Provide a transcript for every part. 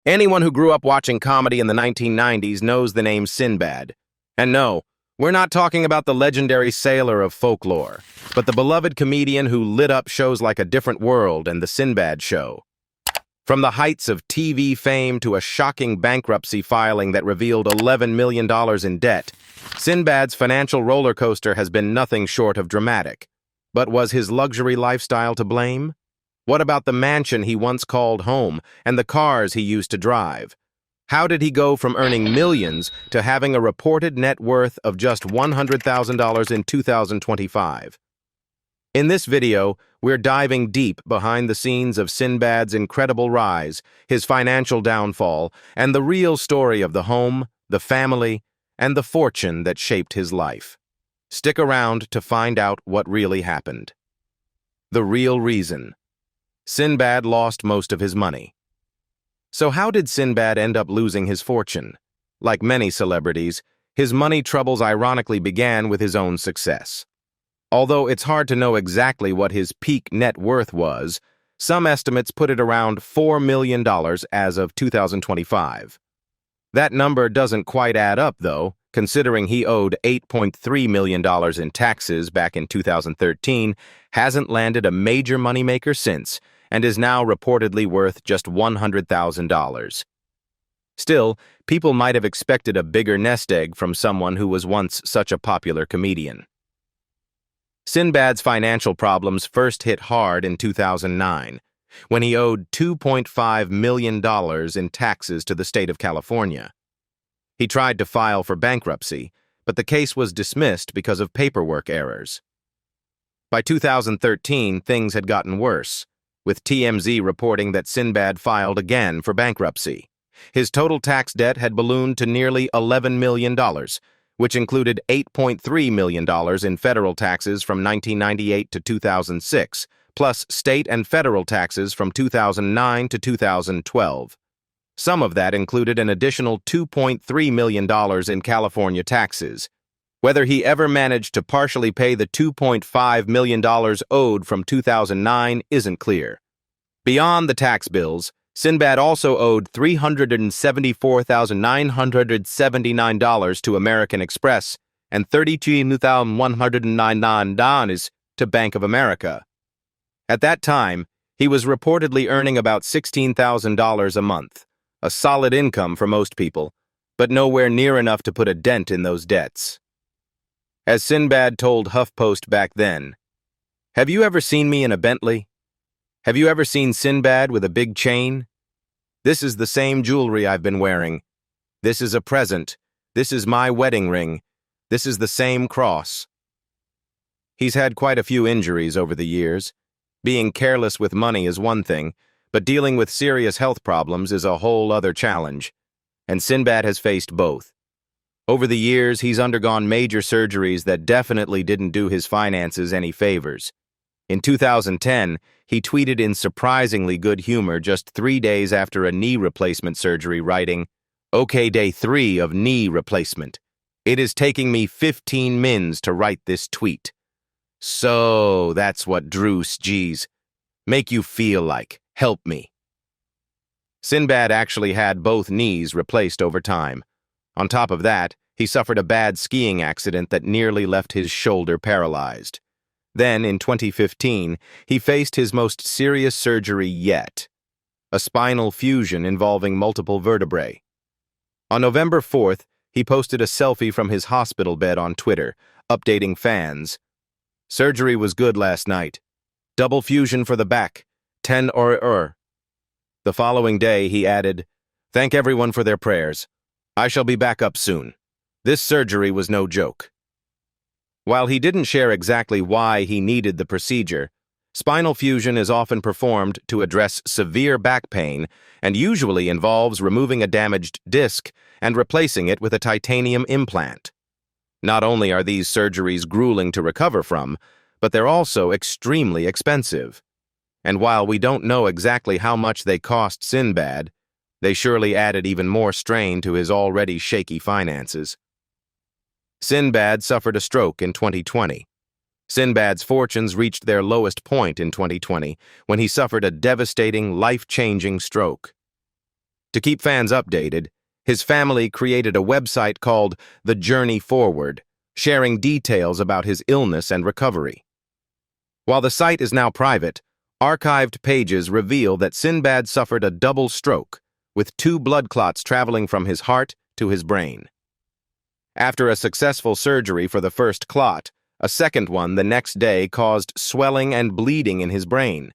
Anyone who grew up watching comedy in the 1990s knows the name Sinbad. And no, we're not talking about the legendary sailor of folklore, but the beloved comedian who lit up shows like A Different World and The Sinbad Show. From the heights of TV fame to a shocking bankruptcy filing that revealed $11 million in debt, Sinbad's financial roller coaster has been nothing short of dramatic. But was his luxury lifestyle to blame? What about the mansion he once called home and the cars he used to drive? How did he go from earning millions to having a reported net worth of just $100,000 in 2025? In this video, we're diving deep behind the scenes of Sinbad's incredible rise, his financial downfall, and the real story of the home, the family, and the fortune that shaped his life. Stick around to find out what really happened. The real reason. Sinbad lost most of his money. So how did Sinbad end up losing his fortune? Like many celebrities, his money troubles ironically began with his own success. Although it's hard to know exactly what his peak net worth was, some estimates put it around $4 million as of 2025. That number doesn't quite add up, though, considering he owed $8.3 million in taxes back in 2013, hasn't landed a major moneymaker since, and is now reportedly worth just $100,000. Still, people might have expected a bigger nest egg from someone who was once such a popular comedian. Sinbad's financial problems first hit hard in 2009, when he owed $2.5 million in taxes to the state of California. He tried to file for bankruptcy, but the case was dismissed because of paperwork errors. By 2013, things had gotten worse, with TMZ reporting that Sinbad filed again for bankruptcy. His total tax debt had ballooned to nearly $11 million, which included $8.3 million in federal taxes from 1998 to 2006, plus state and federal taxes from 2009 to 2012. Some of that included an additional $2.3 million in California taxes. Whether he ever managed to partially pay the $2.5 million owed from 2009 isn't clear. Beyond the tax bills, Sinbad also owed $374,979 to American Express and $32,199 to Bank of America. At that time, he was reportedly earning about $16,000 a month, a solid income for most people, but nowhere near enough to put a dent in those debts. As Sinbad told HuffPost back then, "Have you ever seen me in a Bentley? Have you ever seen Sinbad with a big chain? This is the same jewelry I've been wearing. This is a present. This is my wedding ring. This is the same cross." He's had quite a few injuries over the years. Being careless with money is one thing, but dealing with serious health problems is a whole other challenge. And Sinbad has faced both. Over the years, he's undergone major surgeries that definitely didn't do his finances any favors. In 2010, he tweeted in surprisingly good humor just 3 days after a knee replacement surgery, writing, "Okay, day 3 of knee replacement. It is taking me 15 mins to write this tweet. So that's what Drews G's make you feel like. Help me." Sinbad actually had both knees replaced over time. On top of that, he suffered a bad skiing accident that nearly left his shoulder paralyzed. Then, in 2015, he faced his most serious surgery yet, a spinal fusion involving multiple vertebrae. On November 4th, he posted a selfie from his hospital bed on Twitter, updating fans. "Surgery was good last night. Double fusion for the back. 10 or. The following day, he added, "Thank everyone for their prayers. I shall be back up soon. This surgery was no joke." While he didn't share exactly why he needed the procedure, spinal fusion is often performed to address severe back pain and usually involves removing a damaged disc and replacing it with a titanium implant. Not only are these surgeries grueling to recover from, but they're also extremely expensive. And while we don't know exactly how much they cost Sinbad, they surely added even more strain to his already shaky finances. Sinbad suffered a stroke in 2020. Sinbad's fortunes reached their lowest point in 2020 when he suffered a devastating, life-changing stroke. To keep fans updated, his family created a website called The Journey Forward, sharing details about his illness and recovery. While the site is now private, archived pages reveal that Sinbad suffered a double stroke, with 2 blood clots traveling from his heart to his brain. After a successful surgery for the first clot, a second one the next day caused swelling and bleeding in his brain.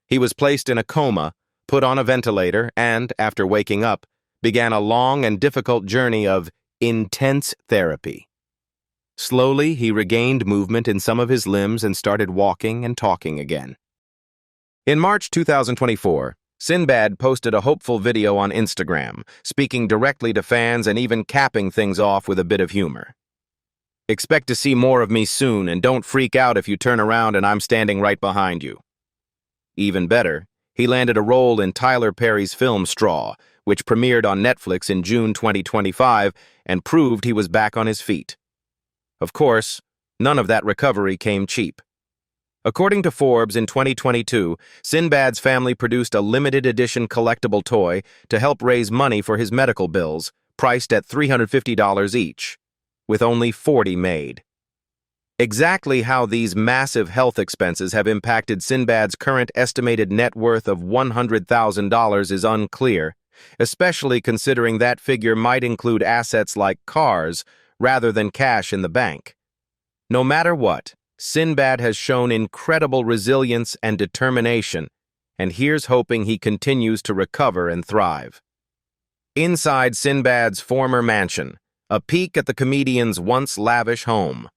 He was placed in a coma, put on a ventilator, and, after waking up, began a long and difficult journey of intense therapy. Slowly, he regained movement in some of his limbs and started walking and talking again. In March 2024, Sinbad posted a hopeful video on Instagram, speaking directly to fans and even capping things off with a bit of humor. "Expect to see more of me soon, and don't freak out if you turn around and I'm standing right behind you." Even better, he landed a role in Tyler Perry's film Straw, which premiered on Netflix in June 2025 and proved he was back on his feet. Of course, none of that recovery came cheap. According to Forbes in 2022, Sinbad's family produced a limited edition collectible toy to help raise money for his medical bills, priced at $350 each, with only 40 made. Exactly how these massive health expenses have impacted Sinbad's current estimated net worth of $100,000 is unclear, especially considering that figure might include assets like cars rather than cash in the bank. No matter what, Sinbad has shown incredible resilience and determination, and here's hoping he continues to recover and thrive. Inside Sinbad's former mansion, a peek at the comedian's once lavish home.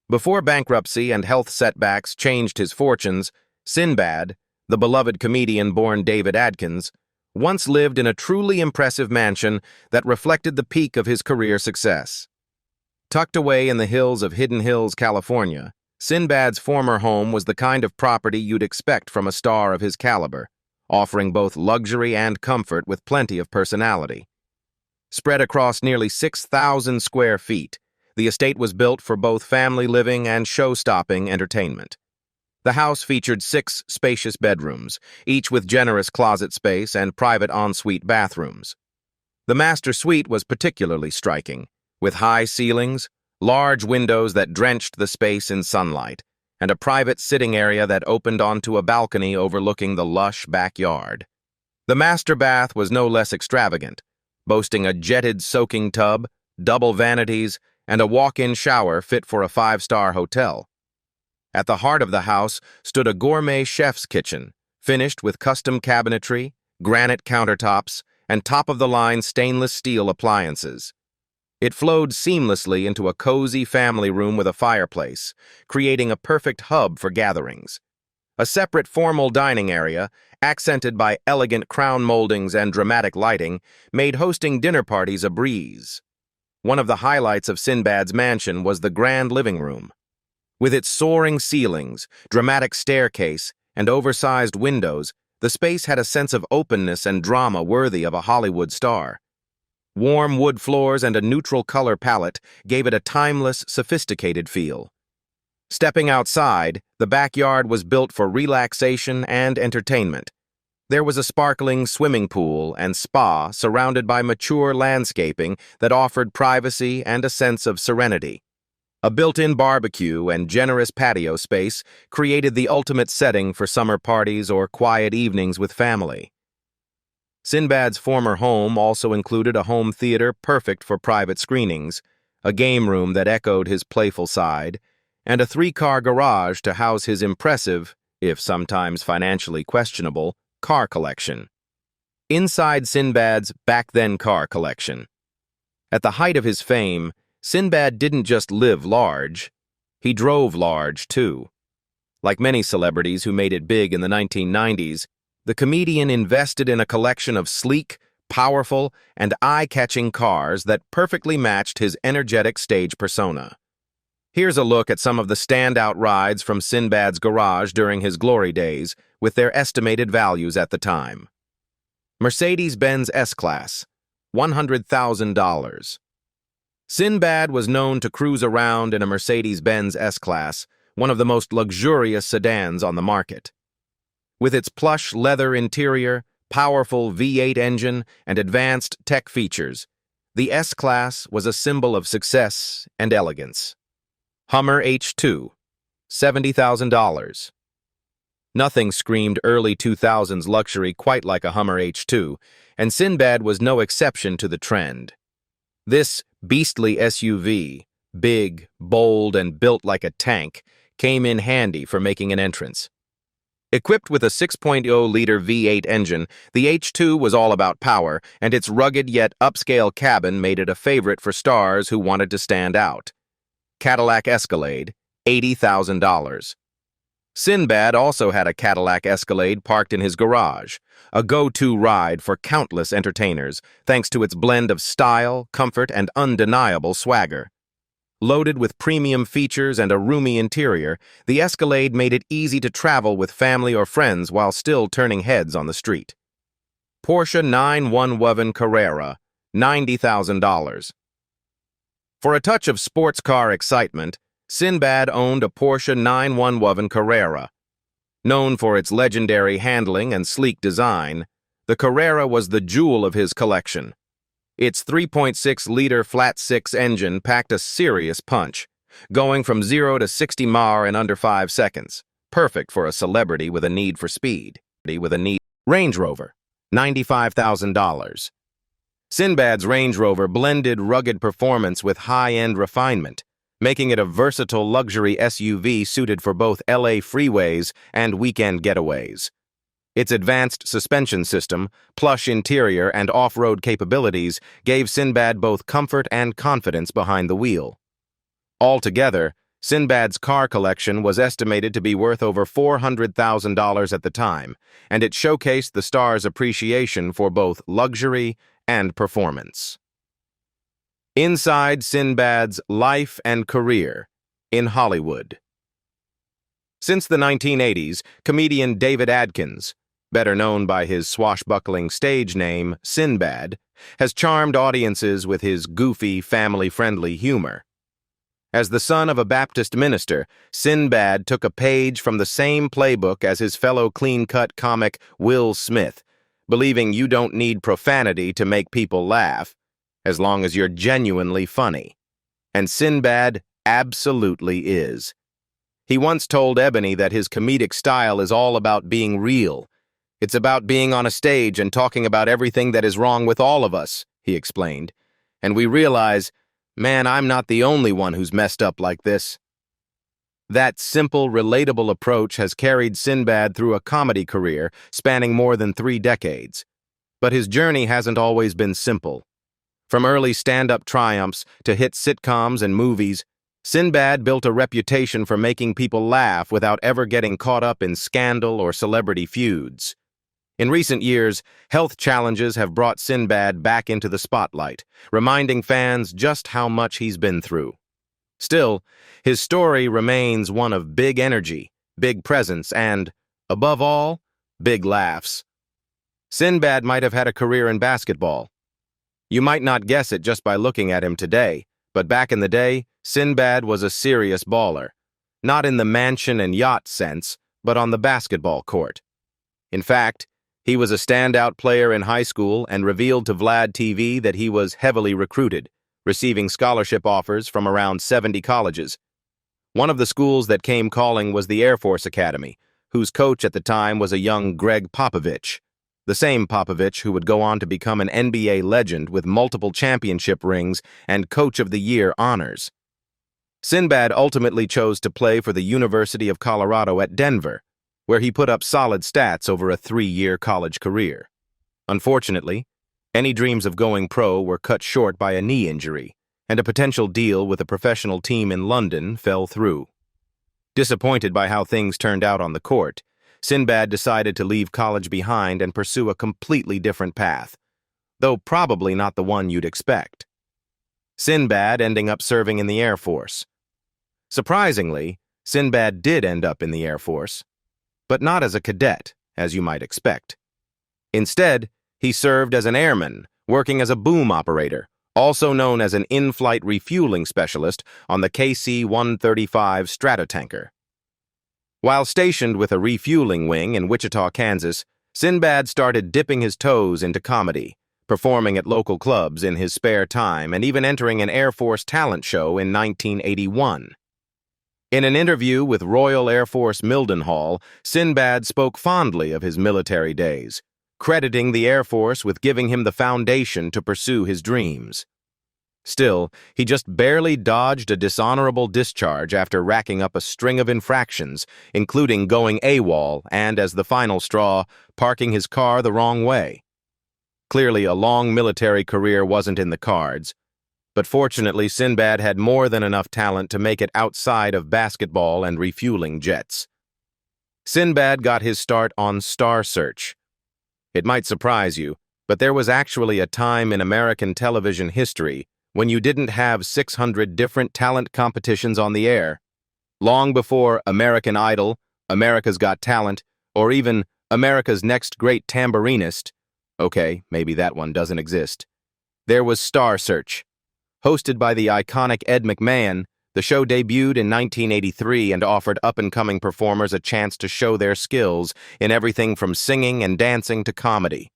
Before bankruptcy and health setbacks changed his fortunes, Sinbad, the beloved comedian born David Adkins, once lived in a truly impressive mansion that reflected the peak of his career success. Tucked away in the hills of Hidden Hills, California, Sinbad's former home was the kind of property you'd expect from a star of his caliber, offering both luxury and comfort with plenty of personality. Spread across nearly 6,000 square feet, the estate was built for both family living and show-stopping entertainment. The house featured 6 spacious bedrooms, each with generous closet space and private ensuite bathrooms. The master suite was particularly striking, with high ceilings, large windows that drenched the space in sunlight, and a private sitting area that opened onto a balcony overlooking the lush backyard. The master bath was no less extravagant, boasting a jetted soaking tub, double vanities, and a walk-in shower fit for a 5-star hotel. At the heart of the house stood a gourmet chef's kitchen, finished with custom cabinetry, granite countertops, and top-of-the-line stainless steel appliances. It flowed seamlessly into a cozy family room with a fireplace, creating a perfect hub for gatherings. A separate formal dining area, accented by elegant crown moldings and dramatic lighting, made hosting dinner parties a breeze. One of the highlights of Sinbad's mansion was the grand living room. With its soaring ceilings, dramatic staircase, and oversized windows, the space had a sense of openness and drama worthy of a Hollywood star. Warm wood floors and a neutral color palette gave it a timeless, sophisticated feel. Stepping outside, the backyard was built for relaxation and entertainment. There was a sparkling swimming pool and spa surrounded by mature landscaping that offered privacy and a sense of serenity. A built-in barbecue and generous patio space created the ultimate setting for summer parties or quiet evenings with family. Sinbad's former home also included a home theater perfect for private screenings, a game room that echoed his playful side, and a 3-car garage to house his impressive, if sometimes financially questionable, car collection. Inside Sinbad's back-then car collection. At the height of his fame, Sinbad didn't just live large, he drove large, too. Like many celebrities who made it big in the 1990s, the comedian invested in a collection of sleek, powerful, and eye-catching cars that perfectly matched his energetic stage persona. Here's a look at some of the standout rides from Sinbad's garage during his glory days, with their estimated values at the time. Mercedes-Benz S-Class, $100,000. Sinbad was known to cruise around in a Mercedes-Benz S-Class, one of the most luxurious sedans on the market. With its plush leather interior, powerful V8 engine, and advanced tech features, the S-Class was a symbol of success and elegance. Hummer H2, $70,000. Nothing screamed early 2000s luxury quite like a Hummer H2, and Sinbad was no exception to the trend. This beastly SUV, big, bold, and built like a tank, came in handy for making an entrance. Equipped with a 6.0-liter V8 engine, the H2 was all about power, and its rugged yet upscale cabin made it a favorite for stars who wanted to stand out. Cadillac Escalade, $80,000. Sinbad also had a Cadillac Escalade parked in his garage, a go-to ride for countless entertainers, thanks to its blend of style, comfort, and undeniable swagger. Loaded with premium features and a roomy interior, the Escalade made it easy to travel with family or friends while still turning heads on the street. Porsche 911 Carrera, $90,000. For a touch of sports car excitement, Sinbad owned a Porsche 911 Carrera. Known for its legendary handling and sleek design, the Carrera was the jewel of his collection. Its 3.6-liter flat-six engine packed a serious punch, going from 0 to 60 mph in under 5 seconds, perfect for a celebrity with a need for speed. Range Rover, $95,000. Sinbad's Range Rover blended rugged performance with high-end refinement, making it a versatile luxury SUV suited for both LA freeways and weekend getaways. Its advanced suspension system, plush interior, and off-road capabilities gave Sinbad both comfort and confidence behind the wheel. Altogether, Sinbad's car collection was estimated to be worth over $400,000 at the time, and it showcased the star's appreciation for both luxury and performance. Inside Sinbad's life and career in Hollywood. Since the 1980s, comedian David Adkins, better known by his swashbuckling stage name, Sinbad, has charmed audiences with his goofy, family-friendly humor. As the son of a Baptist minister, Sinbad took a page from the same playbook as his fellow clean-cut comic Will Smith, believing you don't need profanity to make people laugh, as long as you're genuinely funny. And Sinbad absolutely is. He once told Ebony that his comedic style is all about being real. It's about being on a stage and talking about everything that is wrong with all of us, he explained. And we realize, man, I'm not the only one who's messed up like this. That simple, relatable approach has carried Sinbad through a comedy career spanning more than 3 decades. But his journey hasn't always been simple. From early stand-up triumphs to hit sitcoms and movies, Sinbad built a reputation for making people laugh without ever getting caught up in scandal or celebrity feuds. In recent years, health challenges have brought Sinbad back into the spotlight, reminding fans just how much he's been through. Still, his story remains one of big energy, big presence, and, above all, big laughs. Sinbad might have had a career in basketball. You might not guess it just by looking at him today, but back in the day, Sinbad was a serious baller. Not in the mansion and yacht sense, but on the basketball court. In fact, he was a standout player in high school and revealed to Vlad TV that he was heavily recruited, receiving scholarship offers from around 70 colleges. One of the schools that came calling was the Air Force Academy, whose coach at the time was a young Greg Popovich, the same Popovich who would go on to become an NBA legend with multiple championship rings and Coach of the Year honors. Sinbad ultimately chose to play for the University of Colorado at Denver, where he put up solid stats over a 3-year college career. Unfortunately, any dreams of going pro were cut short by a knee injury, and a potential deal with a professional team in London fell through. Disappointed by how things turned out on the court, Sinbad decided to leave college behind and pursue a completely different path, though probably not the one you'd expect. Sinbad ending up serving in the Air Force. Surprisingly, Sinbad did end up in the Air Force, but not as a cadet, as you might expect. Instead, he served as an airman, working as a boom operator, also known as an in-flight refueling specialist on the KC-135 Stratotanker. While stationed with a refueling wing in Wichita, Kansas, Sinbad started dipping his toes into comedy, performing at local clubs in his spare time and even entering an Air Force talent show in 1981. In an interview with Royal Air Force Mildenhall, Sinbad spoke fondly of his military days, crediting the Air Force with giving him the foundation to pursue his dreams. Still, he just barely dodged a dishonorable discharge after racking up a string of infractions, including going AWOL and, as the final straw, parking his car the wrong way. Clearly, a long military career wasn't in the cards, but fortunately, Sinbad had more than enough talent to make it outside of basketball and refueling jets. Sinbad got his start on Star Search. It might surprise you, but there was actually a time in American television history when you didn't have 600 different talent competitions on the air. Long before American Idol, America's Got Talent, or even America's Next Great Tambourinist, okay, maybe that one doesn't exist, there was Star Search. Hosted by the iconic Ed McMahon, the show debuted in 1983 and offered up-and-coming performers a chance to show their skills in everything from singing and dancing to comedy.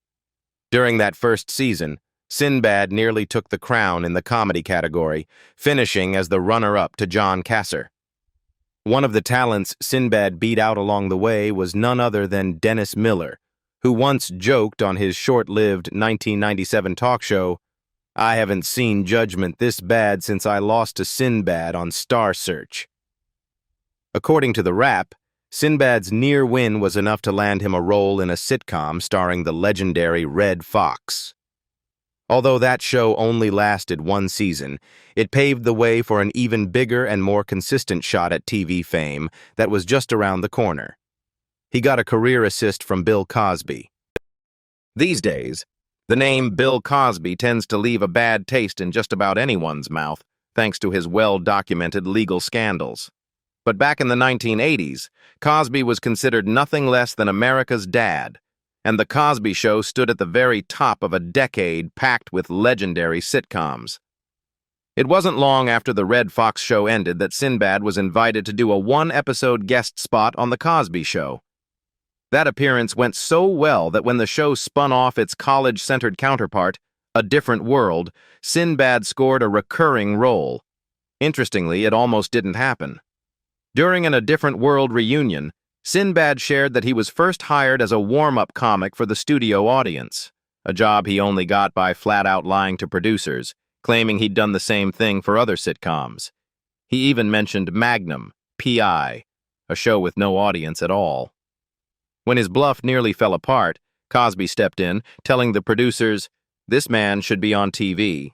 During that first season, Sinbad nearly took the crown in the comedy category, finishing as the runner-up to John Kasser. One of the talents Sinbad beat out along the way was none other than Dennis Miller, who once joked on his short-lived 1997 talk show, "I haven't seen judgment this bad since I lost to Sinbad on Star Search." According to the Wrap, Sinbad's near win was enough to land him a role in a sitcom starring the legendary Red Fox. Although that show only lasted one season, it paved the way for an even bigger and more consistent shot at TV fame that was just around the corner. He got a career assist from Bill Cosby. These days, the name Bill Cosby tends to leave a bad taste in just about anyone's mouth, thanks to his well-documented legal scandals. But back in the 1980s, Cosby was considered nothing less than America's dad, and The Cosby Show stood at the very top of a decade packed with legendary sitcoms. It wasn't long after the Red Fox show ended that Sinbad was invited to do a one-episode guest spot on The Cosby Show. That appearance went so well that when the show spun off its college-centered counterpart, A Different World, Sinbad scored a recurring role. Interestingly, it almost didn't happen. During an A Different World reunion, Sinbad shared that he was first hired as a warm-up comic for the studio audience, a job he only got by flat-out lying to producers, claiming he'd done the same thing for other sitcoms. He even mentioned Magnum, P.I., a show with no audience at all. When his bluff nearly fell apart, Cosby stepped in, telling the producers, "This man should be on TV."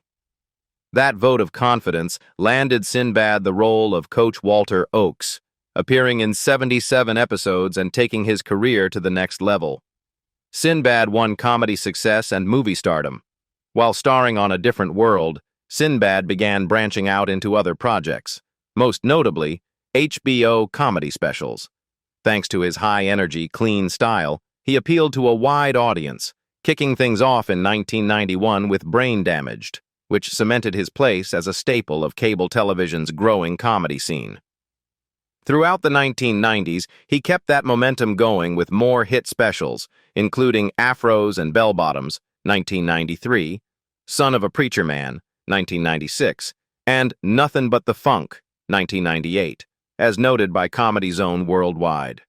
That vote of confidence landed Sinbad the role of Coach Walter Oakes, appearing in 77 episodes and taking his career to the next level. Sinbad won comedy success and movie stardom. While starring on A Different World, Sinbad began branching out into other projects, most notably HBO comedy specials. Thanks to his high-energy, clean style, he appealed to a wide audience, kicking things off in 1991 with Brain Damaged, which cemented his place as a staple of cable television's growing comedy scene. Throughout the 1990s, he kept that momentum going with more hit specials, including Afros and Bell-Bottoms, 1993, Son of a Preacher Man, 1996, and Nothin' But the Funk, 1998, as noted by Comedy Zone Worldwide.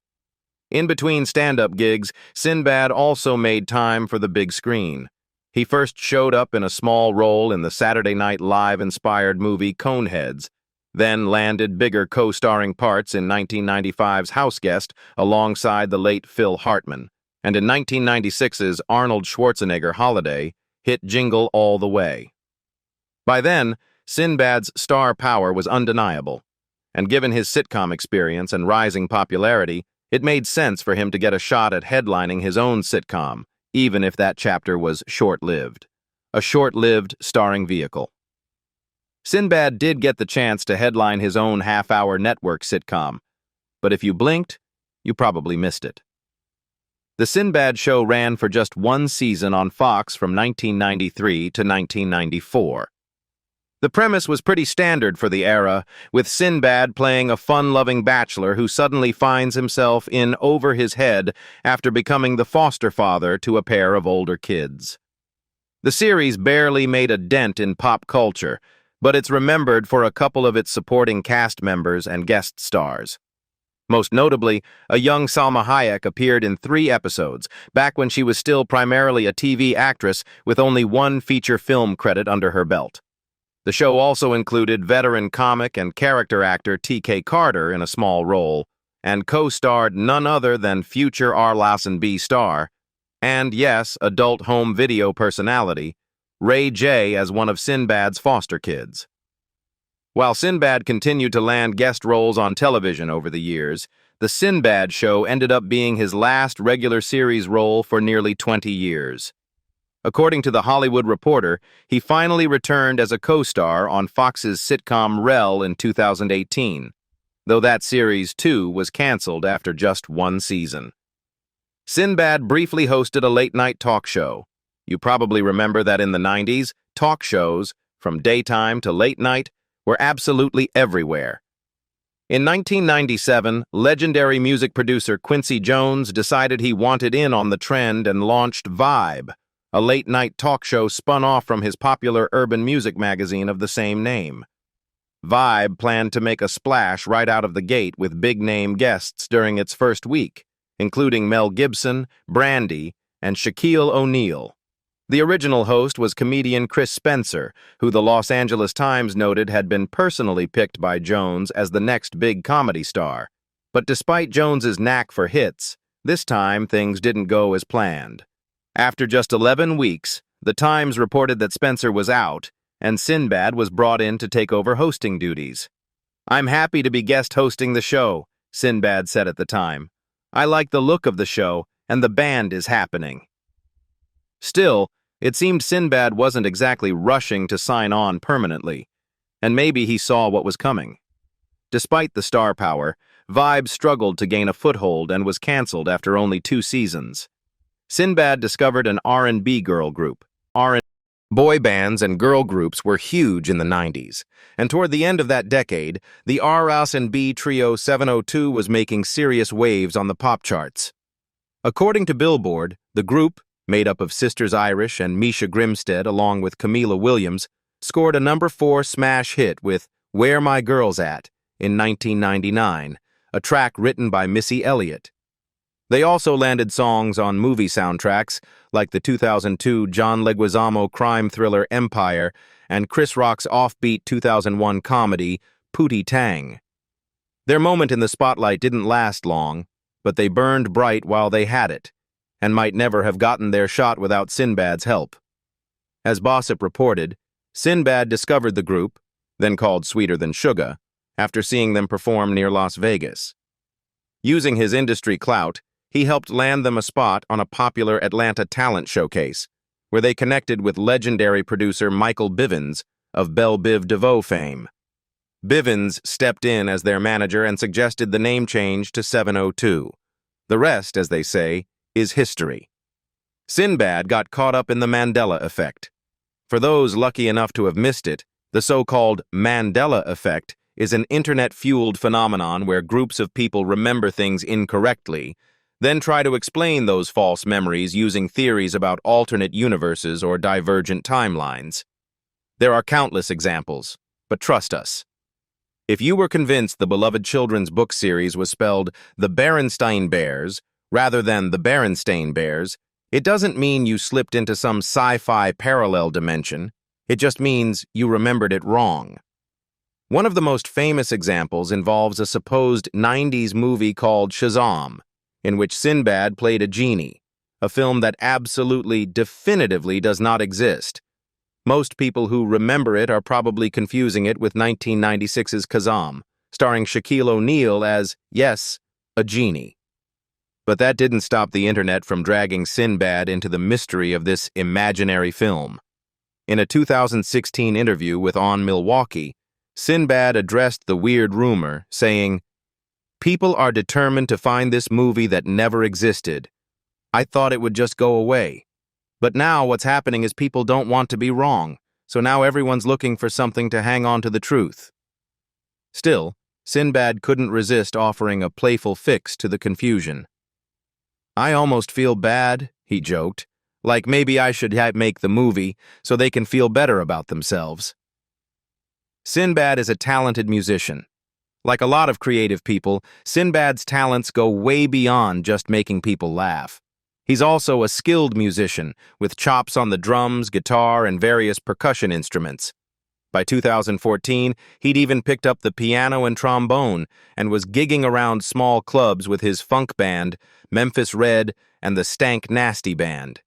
In between stand-up gigs, Sinbad also made time for the big screen. He first showed up in a small role in the Saturday Night Live-inspired movie Coneheads, then landed bigger co-starring parts in 1995's Houseguest alongside the late Phil Hartman, and in 1996's Arnold Schwarzenegger Holiday hit Jingle All the Way. By then, Sinbad's star power was undeniable, and given his sitcom experience and rising popularity, it made sense for him to get a shot at headlining his own sitcom, even if that chapter was short-lived. A short-lived starring vehicle. Sinbad did get the chance to headline his own half-hour network sitcom, but if you blinked, you probably missed it. The Sinbad Show ran for just one season on Fox from 1993 to 1994. The premise was pretty standard for the era, with Sinbad playing a fun-loving bachelor who suddenly finds himself in over his head after becoming the foster father to a pair of older kids. The series barely made a dent in pop culture, but it's remembered for a couple of its supporting cast members and guest stars. Most notably, a young Salma Hayek appeared in 3 episodes, back when she was still primarily a TV actress with only 1 feature film credit under her belt. The show also included veteran comic and character actor T.K. Carter in a small role, and co-starred none other than future R. Lassen B star, and yes, adult home video personality, Ray J as one of Sinbad's foster kids. While Sinbad continued to land guest roles on television over the years, the Sinbad Show ended up being his last regular series role for nearly 20 years. According to The Hollywood Reporter, he finally returned as a co-star on Fox's sitcom Rel in 2018, though that series, too, was canceled after just 1 season. Sinbad briefly hosted a late-night talk show. You probably remember that in the 90s, talk shows, from daytime to late night, were absolutely everywhere. In 1997, legendary music producer Quincy Jones decided he wanted in on the trend and launched Vibe, a late-night talk show spun off from his popular urban music magazine of the same name. Vibe planned to make a splash right out of the gate with big-name guests during its first week, including Mel Gibson, Brandy, and Shaquille O'Neal. The original host was comedian Chris Spencer, who the Los Angeles Times noted had been personally picked by Jones as the next big comedy star. But despite Jones's knack for hits, this time things didn't go as planned. After just 11 weeks, the Times reported that Spencer was out, and Sinbad was brought in to take over hosting duties. "I'm happy to be guest hosting the show," Sinbad said at the time. "I like the look of the show, and the band is happening." Still, it seemed Sinbad wasn't exactly rushing to sign on permanently, and maybe he saw what was coming. Despite the star power, Vibe struggled to gain a foothold and was canceled after only 2 seasons. Sinbad discovered an R&B girl group. Boy bands and girl groups were huge in the 90s, and toward the end of that decade, the R&B trio 702 was making serious waves on the pop charts. According to Billboard, the group, made up of Sisters Irish and Misha Grimstead along with Camila Williams, scored a number 4 smash hit with Where My Girl's At in 1999, a track written by Missy Elliott. They also landed songs on movie soundtracks like the 2002 John Leguizamo crime thriller Empire and Chris Rock's offbeat 2001 comedy Pootie Tang. Their moment in the spotlight didn't last long, but they burned bright while they had it, and might never have gotten their shot without Sinbad's help. As Gossip reported, Sinbad discovered the group, then called Sweeter Than Sugar, after seeing them perform near Las Vegas. Using his industry clout, he helped land them a spot on a popular Atlanta talent showcase, where they connected with legendary producer Michael Bivins of Belle Biv DeVoe fame. Bivins stepped in as their manager and suggested the name change to 702. The rest, as they say, is history. Sinbad got caught up in the Mandela Effect. For those lucky enough to have missed it, the so-called Mandela Effect is an internet-fueled phenomenon where groups of people remember things incorrectly, then try to explain those false memories using theories about alternate universes or divergent timelines. There are countless examples, but trust us. If you were convinced the beloved children's book series was spelled The Berenstain Bears rather than The Berenstain Bears, it doesn't mean you slipped into some sci-fi parallel dimension. It just means you remembered it wrong. One of the most famous examples involves a supposed 90s movie called Shazam, in which Sinbad played a genie, a film that absolutely, definitively does not exist. Most people who remember it are probably confusing it with 1996's Shazam, starring Shaquille O'Neal as, yes, a genie. But that didn't stop the internet from dragging Sinbad into the mystery of this imaginary film. In a 2016 interview with On Milwaukee, Sinbad addressed the weird rumor, saying, "People are determined to find this movie that never existed. I thought it would just go away. But now what's happening is people don't want to be wrong. so now everyone's looking for something to hang on to the truth. Still, Sinbad couldn't resist offering a playful fix to the confusion. "I almost feel bad," he joked, "like maybe I should make the movie so they can feel better about themselves." Sinbad is a talented musician. Like a lot of creative people, Sinbad's talents go way beyond just making people laugh. He's also a skilled musician, with chops on the drums, guitar, and various percussion instruments. By 2014, he'd even picked up the piano and trombone and was gigging around small clubs with his funk band, Memphis Red, and the Stank Nasty Band.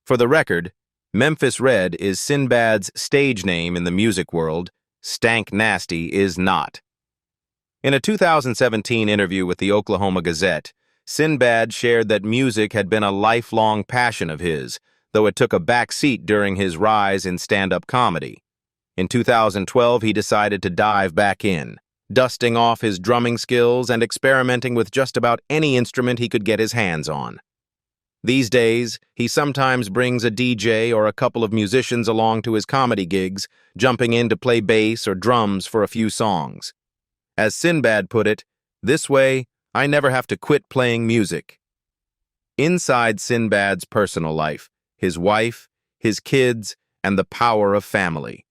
For the record, Memphis Red is Sinbad's stage name in the music world. Stank Nasty is not. In a 2017 interview with the Oklahoma Gazette, Sinbad shared that music had been a lifelong passion of his, though it took a back seat during his rise in stand-up comedy. In 2012, he decided to dive back in, dusting off his drumming skills and experimenting with just about any instrument he could get his hands on. These days, he sometimes brings a DJ or a couple of musicians along to his comedy gigs, jumping in to play bass or drums for a few songs. As Sinbad put it, "This way, I never have to quit playing music." Inside Sinbad's personal life, his wife, his kids, and the power of family.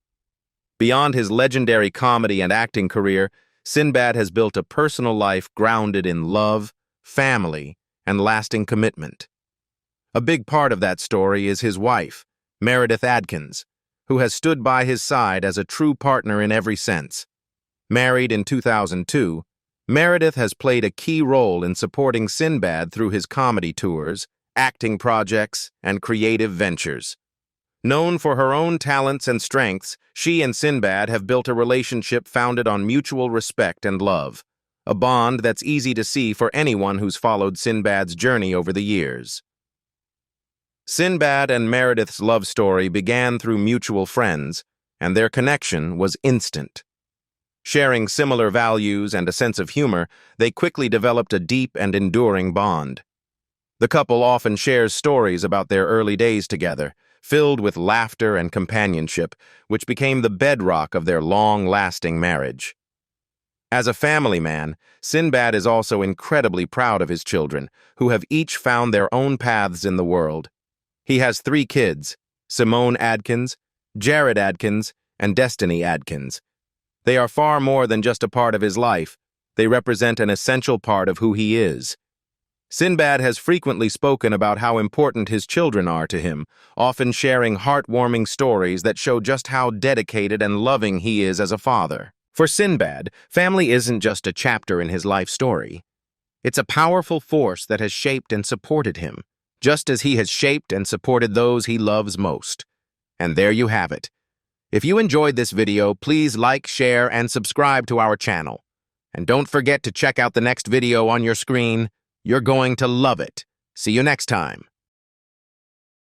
Beyond his legendary comedy and acting career, Sinbad has built a personal life grounded in love, family, and lasting commitment. A big part of that story is his wife, Meredith Adkins, who has stood by his side as a true partner in every sense. Married in 2002, Meredith has played a key role in supporting Sinbad through his comedy tours, acting projects, and creative ventures. Known for her own talents and strengths, she and Sinbad have built a relationship founded on mutual respect and love, a bond that's easy to see for anyone who's followed Sinbad's journey over the years. Sinbad and Meredith's love story began through mutual friends, and their connection was instant. Sharing similar values and a sense of humor, they quickly developed a deep and enduring bond. The couple often shares stories about their early days together, filled with laughter and companionship, which became the bedrock of their long-lasting marriage. As a family man, Sinbad is also incredibly proud of his children, who have each found their own paths in the world. He has 3 kids, Simone Adkins, Jared Adkins, and Destiny Adkins. They are far more than just a part of his life. They represent an essential part of who he is. Sinbad has frequently spoken about how important his children are to him, often sharing heartwarming stories that show just how dedicated and loving he is as a father. For Sinbad, family isn't just a chapter in his life story. It's a powerful force that has shaped and supported him, just as he has shaped and supported those he loves most. And there you have it. If you enjoyed this video, please like, share, and subscribe to our channel. And don't forget to check out the next video on your screen. You're going to love it. See you next time.